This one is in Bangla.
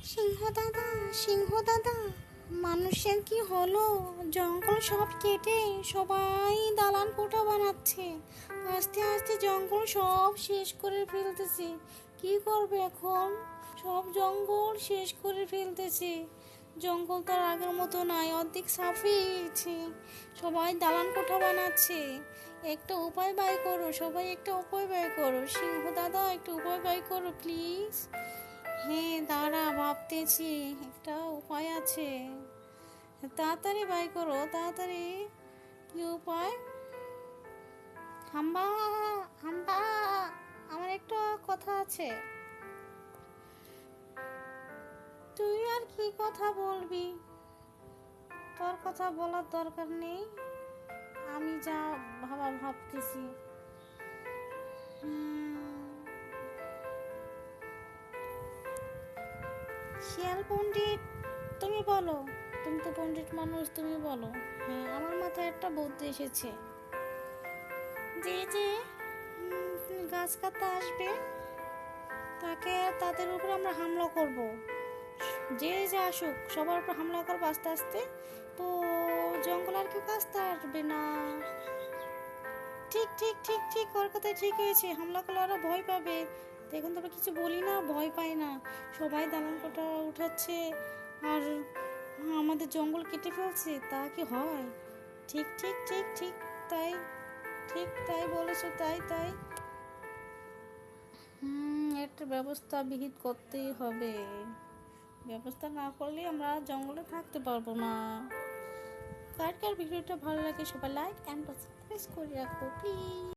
সিংহ দাদা, মানুষের কি হলো? জঙ্গল সব কেটে সবাই দালান কোঠা বানাচ্ছে। আস্তে আস্তে জঙ্গল সব শেষ করে ফেলতেছে। কি করবে এখন? সব জঙ্গল শেষ করে ফেলতেছে। জঙ্গল তো আর আগের মতো নাই, অর্ধেক সাফিয়ে গেছে। সবাই দালান কোঠা বানাচ্ছে। একটা উপায় বাই করো, সবাই একটা উপায় বাই করো। সিংহ দাদা, একটা উপায় বাই করো প্লিজ। হ্যাঁ দাঁড়া, ভাবতেছি একটা উপায় আছে। তাড়াতাড়ি বাই করো, তাড়াতাড়ি। কি উপায়? হাম্বা, হাম্বা, আমার একটা কথা আছে। তুই আর কি কথা বলবি? তোর কথা বলার দরকার নেই, আমি যা ভাবতেছি। শিয়াল পণ্ডিত, তুমি বলো। তুমি তো পণ্ডিত মানুষ, তুমি বলো। হ্যাঁ, আমার মাথায় একটা বুদ্ধি এসেছে। যে যে গাছ কাটতে আসবে, তাদের উপর আমরা হামলা করব। যে যে আসুক সবার উপর হামলা করবো আস্তে আস্তে। তো জঙ্গল আর কেউ কাটতে আসবে না। ঠিক ঠিক ঠিক ঠিক, ওর কথা ঠিক হয়েছে। হামলা করলে ওরা ভয় পাবে। দেখুন তো, কিছু বলি না, ভয় পায় না। সবাই দালান কোঠা উঠাচ্ছে আর আমাদের জঙ্গল কেটে ফেলছে, তা কি হয়? ঠিক ঠিক ঠিক ঠিক, তাই। ঠিক তাই বলেছো, তাই তাই। একটা ব্যবস্থা বিহিত করতেই হবে। ব্যবস্থা না করলে আমরা জঙ্গলে থাকতে পারবো না। কার কার ভিডিওটা ভালো লাগে সবাই লাইক অ্যান্ড সাবস্ক্রাইব করে রাখো প্লিজ।